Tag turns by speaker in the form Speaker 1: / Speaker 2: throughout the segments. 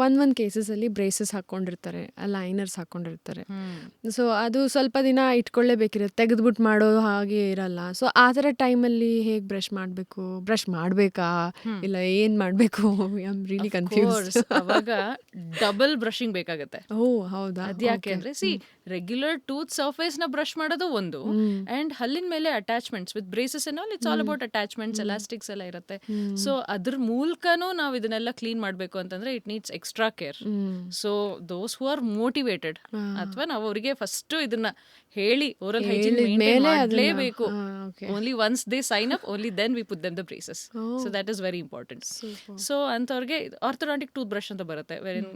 Speaker 1: ಒಂದೊಂದು ಕೇಸಸಲ್ಲಿ braces ಹಾಕ್ಕೊಂಡಿರ್ತಾರೆ, liners ಹಾಕ್ಕೊಂಡಿರ್ತಾರೆ. So ಅದು ಸ್ವಲ್ಪ ದಿನ ಇಟ್ಕೊಳ್ಳೇಬೇಕಿರುತ್ತೆ, ತೆಗೆದ್ಬಿಟ್ಟು ಮಾಡೋ ಹಾಗೆ ಇರಲ್ಲ. ಸೊ ಆ ಥರ ಟೈಮಲ್ಲಿ ಹೇಗೆ ಬ್ರಷ್ ಮಾಡಬೇಕು, ಬ್ರಷ್ ಮಾಡಬೇಕಾ ಇಲ್ಲ ಏನು ಮಾಡಬೇಕು? I am really confused.
Speaker 2: ಅವಾಗ ಡಬಲ್ ಬ್ರಷಿಂಗ್ ಬೇಕಾಗತ್ತೆ.
Speaker 1: ಓ ಹೌದಾ?
Speaker 2: ಅದ್ಯಾಕೆ ಅಂದ್ರೆ ರೆಗ್ಯುಲರ್ ಟೂತ್ ಸರ್ಫೇಸ್ ನ ಬ್ರಷ್ ಮಾಡೋದು ಒಂದು, ಅಂಡ್ ಹಲ್ಲಿನ ಮೇಲೆ attachments with braces and all, it's all about attachments, elastics ಎಲ್ಲ ಇರುತ್ತೆ. ಸೊ ಅದ್ರ ಮೂಲಕನೂ ನಾವು ಇದನ್ನೆಲ್ಲ ಕ್ಲೀನ್ ಮಾಡಬೇಕು ಅಂತಂದ್ರೆ it needs extra care. So those who are motivated, ಅಥವಾ ನಾವು ಅವರಿಗೆ ಫಸ್ಟ್ ಇದನ್ನ ಹೇಳಿ ಓರಲ್ ಹೈಜೀನ್ ಮೇಂಟೈನ್ ಮಾಡಲೇಬೇಕು. Only once they sign up, only then we put them the braces. So that is very important. So ಅಂಥವ್ರಿಗೆ orthodontic tooth brush ಅಂತ ಬರುತ್ತೆ, ವೆರಿನ್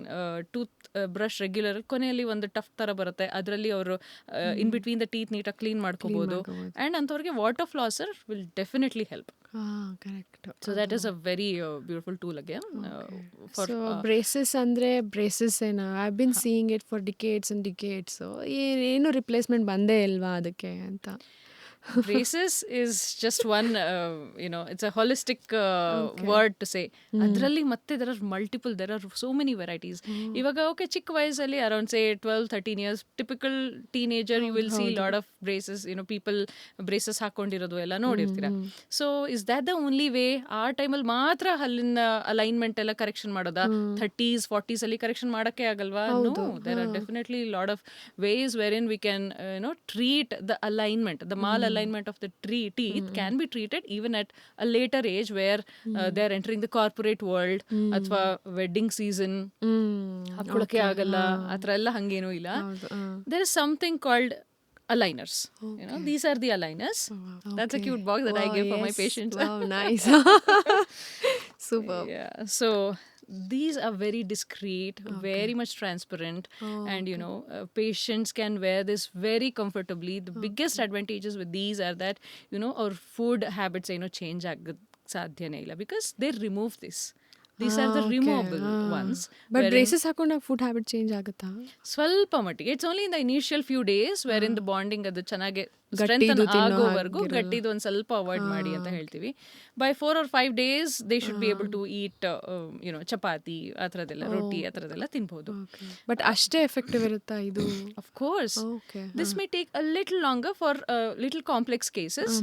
Speaker 2: tooth brush regular ಕೊನೆಯಲ್ಲಿ ಒಂದು ಟಫ್ ತರ ಬರುತ್ತೆ, ಅದರಲ್ಲಿ ಅವರು ಇನ್ ಬಿಟ್ವೀನ್ ದ ಟೀತ್ ನೀಟಾಗಿ ಕ್ಲೀನ್ ಮಾಡ್ಕೋಬಹುದು. ಅಂಡ್ ಅಂಥವ್ರಿಗೆ water flosser will definitely help.
Speaker 1: Correct.
Speaker 2: So that is a very beautiful tool again.
Speaker 1: So braces ಅಂದರೆ ಬ್ರೇಸಸ್ ಏನೋ I been seeing it for decades and decades. ಏನು replacement ಬಂದೇ ಇಲ್ವಾ ಅದಕ್ಕೆ ಅಂತ?
Speaker 2: Braces is just one, it's a holistic word to say. ಅದರಲ್ಲಿ ಮತ್ತೆ there are so many varieties. ಇವಾಗ ಓಕೆ, ಚಿಕ್ಕ ವಯಸ್ಸಲ್ಲಿ around say 12-13 years, typical teenager, you will see lot of braces, people braces ಹಾಕೊಂಡಿರೋದು ಎಲ್ಲ ನೋಡಿರ್ತೀರಾ. So is that the only way? ಆ ಟೈಮಲ್ಲಿ ಮಾತ್ರ ಹಲ್ಲಿನ ಅಲೈನ್ಮೆಂಟ್ ಎಲ್ಲ ಕರೆಕ್ಷನ್ ಮಾಡೋದಾ? 30s 40s ಅಲ್ಲಿ ಕರೆಕ್ಷನ್ ಮಾಡಕ್ಕೆ ಆಗಲ್ವಾ? No, there are definitely lot of ways wherein we can treat the alignment, the malalignment of the teeth can be treated even at a later age where they are entering the corporate world, ಅಥವಾ wedding season ಹಾಕೊಳ್ಳಕ್ಕೆ ಆಗಲ್ಲ, ಆ ಥರ ಎಲ್ಲ ಹಂಗೇನೂ ಇಲ್ಲ. there is something called aligners. These are the aligners. That's a cute box that I give for my patients.
Speaker 1: Wow, nice. Super.
Speaker 2: Yeah, so these are very discreet, very much transparent, and patients can wear this very comfortably. The biggest advantages with these are that our food habits change agad sadhyane illa, because they remove this. These are the removable ones.
Speaker 1: But braces ಹಾಕೊಂಡಾಗ food habit change ಆಗುತ್ತಾ?
Speaker 2: ಸ್ವಲ್ಪ ಮಟ್ಟಿಗೆ. It's only in the initial few days where in the bonding ಅದು ಚೆನ್ನಾಗಿ strengthen ಆಗೋವರೆಗೂ ಗಟ್ಟಿದು ಒಂದು ಸ್ವಲ್ಪ avoid ಮಾಡಿ ಅಂತ ಹೇಳ್ತೀವಿ. By 4 or 5 days they should be able to eat chapati ಆ ಥರದ್ದೆಲ್ಲ, ರೊಟ್ಟಿ ಆ ಥರದ್ದೆಲ್ಲ ತಿನ್ಬೋದು.
Speaker 1: ಬಟ್ ಅಷ್ಟೇ ಎಫೆಕ್ಟಿವ್ ಇರುತ್ತಾ ಇದು?
Speaker 2: Of course. This may take a little longer for little complex cases,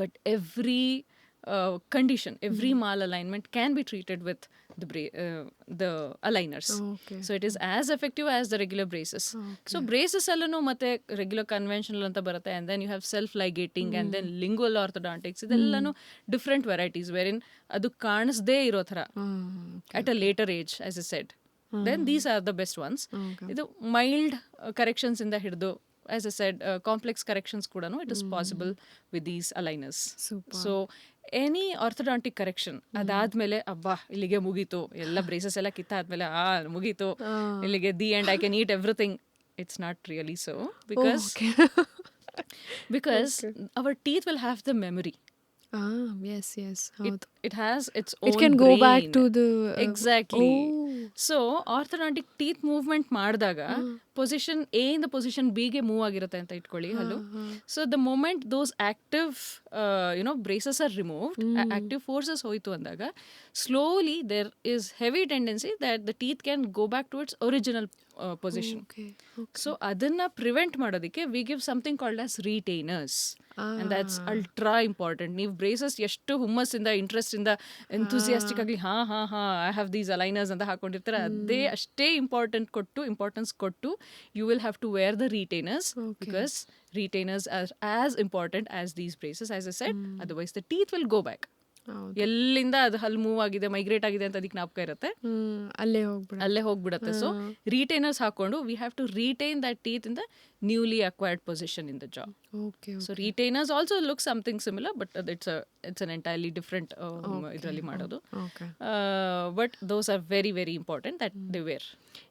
Speaker 2: but every condition, every malalignment can be treated with the aligners. So it is as effective as the regular braces. So braces allanu matte regular conventional anta barutte, and then you have self ligating and then lingual orthodontics. Idellanu different varieties wherein adu ಕಾಣಿಸದೇ ಇರೋ ಥರ at a later age, as I said. Then these are the best ones. ಇದು mild corrections ಇಂದ ಹಿಡಿದು, as I said, complex corrections ಕೂಡ it is possible with these aligners. So any orthodontic correction ಅದಾದ್ಮೇಲೆ ಅಬ್ಬಾ ಇಲ್ಲಿಗೆ ಮುಗೀತು, ಎಲ್ಲ ಬ್ರೇಸಸ್ ಎಲ್ಲ ಕಿತ್ತಾದ್ಮೇಲೆ ಮುಗೀತು, ಇಲ್ಲಿಗೆ the end, I can heat everything. It's not really so, because our teeth will have the memory.
Speaker 1: Yes.
Speaker 2: It has its own
Speaker 1: It can
Speaker 2: brain.
Speaker 1: go back to the...
Speaker 2: Exactly. So orthodontic teeth movement ಮಾಡಿದಾಗ position A ಇಂದ position B ಗೆ move ಆಗಿರುತ್ತೆ ಅಂತ ಇಟ್ಕೊಳ್ಳಿ ಹಲ್ಲು. So the moment those active braces are removed, active forces ಹೋಯ್ತು ಅಂದಾಗ slowly there is heavy tendency that the teeth can go back to its original position. So ಅದನ್ನ prevent ಮಾಡೋದಕ್ಕೆ we give something called as retainers, and that's ultra important. ನೀವು braces ಎಷ್ಟು ಹುಮ್ಮಸ್ಸಿಂದ, interest ಇಂದ, enthusiastic ಆಗಲಿ I have these aligners ಅಂತ ಹಾಕೊಂಡಿರ್ತಾರೆ, ಅದೇ ಅಷ್ಟೇ ಇಂಪಾರ್ಟೆನ್ಸ್ ಕೊಟ್ಟು you will have to wear the retainers, because retainers are as important as these braces, as I said. Otherwise the teeth will go back. ಎಲ್ಲಿಂದ ಅದು ಹಲ್ move ಆಗಿದೆ, migrate ಆಗಿದೆ ಅಂತ ಅದಕ್ಕೆ ಜ್ಞಾಪಕ ಇರುತ್ತೆ, ಅಲ್ಲೇ ಹೋಗ್ಬಿಡತ್ತೆ. ಸೊ ರಿಟೈನರ್ಸ್ ಹಾಕೊಂಡು we have to retain that teeth in the newly acquired position in the jaw. So retainers also look something similar, but it's an entirely different ಇದರಲ್ಲಿ ಮಾಡೋದು. But those are very very important that they wear.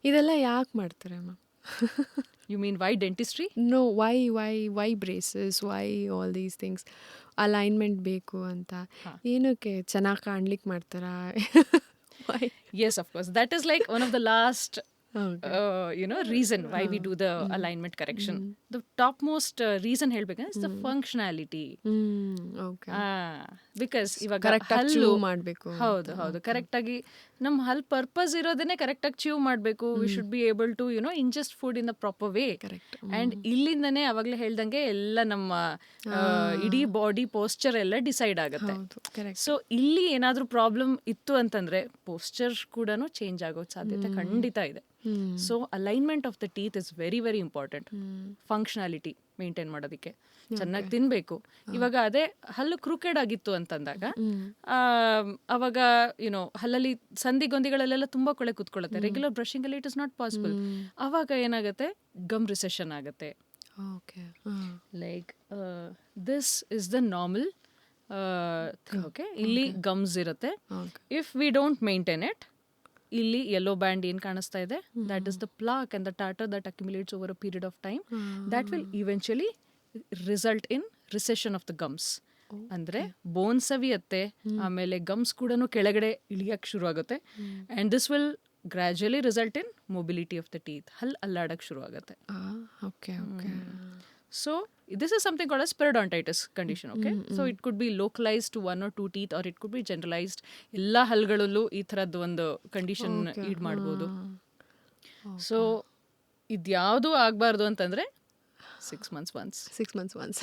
Speaker 1: ಇದೆಲ್ಲ ಯಾಕೆ ಮಾಡ್ತಾರೆ ಅಮ್ಮ?
Speaker 2: You mean why dentistry?
Speaker 1: No, why braces, why all these things? Alignment ಬೇಕು ಅಂತ ಏನಕ್ಕೆ? ಚೆನ್ನಾಗಿ ಕಾಣ್ಲಿಕ್ಕೆ ಮಾಡ್ತಾರಾ?
Speaker 2: Yes, of course. That is like one of the last reason why we do the alignment correction. The topmost reason ಹೇಳ್ಬೇಕಂದ್ರೆ is the functionality.
Speaker 1: Okay.
Speaker 2: Because ಇವಾಗ
Speaker 1: ಕರೆಕ್ಟಾಗಿ
Speaker 2: ಹಲ್ಲು
Speaker 1: chew ಮಾಡಬೇಕು.
Speaker 2: ಹೌದು ಕರೆಕ್ಟ್ ಆಗಿ ನಮ್ಮ ಹಲ್ ಪರ್ಪಸ್ ಇರೋದನ್ನೇ ಕರೆಕ್ಟ್ ಆಗಿ ಚೀವ್ ಮಾಡಬೇಕು. We should be able to ingest food in the proper way.
Speaker 1: Correct.
Speaker 2: And ಇಲ್ಲಿಂದನೇ ಅವಾಗಲೇ ಹೇಳ್ದಂಗೆ ಎಲ್ಲ ನಮ್ಮ ಇಡೀ ಬಾಡಿ ಪೋಸ್ಚರ್ ಎಲ್ಲ ಡಿಸೈಡ್ ಆಗುತ್ತೆ.
Speaker 1: ಹೌದು, ಕರೆಕ್ಟ್.
Speaker 2: ಸೊ ಇಲ್ಲಿ ಏನಾದ್ರೂ ಪ್ರಾಬ್ಲಮ್ ಇತ್ತು ಅಂತಂದ್ರೆ ಪೋಸ್ಚರ್ ಕೂಡ ಚೇಂಜ್ ಆಗೋ ಸಾಧ್ಯತೆ ಖಂಡಿತ ಇದೆ. So alignment of the teeth is very very important. Functionality maintain ಮಾಡೋದಕ್ಕೆ ಚೆನ್ನಾಗಿ ತಿನ್ಬೇಕು. ಇವಾಗ ಅದೇ ಹಲ್ಲು ಕ್ರೂಕೆಡ್ ಆಗಿತ್ತು ಅಂತಂದಾಗ ಅವಾಗ ಹಲ್ಲಲ್ಲಿ ಸಂಧಿಗೊಂದಿಗಳಲ್ಲೆಲ್ಲ ತುಂಬಾ ಕೊಳೆ ಕೂತ್ಕೊಳ್ಳುತ್ತೆ. ರೆಗ್ಯುಲರ್ ಬ್ರಷಿಂಗ್ ಅಲ್ಲಿ ಇಟ್ ಇಸ್ ನಾಟ್ ಪಾಸಿಬಲ್. ಅವಾಗ ಏನಾಗುತ್ತೆ, ಗಮ್ ರಿಸೆಷನ್ ಆಗುತ್ತೆ.
Speaker 1: Okay.
Speaker 2: Like this is the normal. Okay, ಇಲ್ಲಿ ಗಮ್ಸ್ ಇರುತ್ತೆ. If we don't maintain it, ಇಲ್ಲಿ ಯೆಲ್ಲೋ ಬ್ಯಾಂಡ್ ಏನ್ ಕಾಣಿಸ್ತಾ ಇದೆ, that is the plaque and the tartar that accumulates over a period of time. That will eventually result in recession of the gums. ಅಂದ್ರೆ bone ಸವಿಯತ್ತೆ, ಆಮೇಲೆ ಗಮ್ಸ್ ಕೂಡ ಕೆಳಗಡೆ ಇಳಿಯಕ್ ಶುರು ಆಗುತ್ತೆ. And this will gradually result in mobility of the teeth. ಹಲ್ ಅಲ್ಲಾಡಕ್ ಶುರು ಆಗುತ್ತೆ.
Speaker 1: Okay. Okay.
Speaker 2: So this is something called as periodontitis condition. Okay, so it could be localized to 1 or 2 teeth, or it could be generalized. ಎಲ್ಲ ಹಲ್ಗಳಲ್ಲೂ ಈ ಥರದ್ದು ಒಂದು condition ಈಡ್ ಮಾಡ್ಬೋದು. So ಇದ್ಯಾವುದು ಆಗಬಾರ್ದು ಅಂತಂದ್ರೆ 6 months once.
Speaker 1: 6 months once.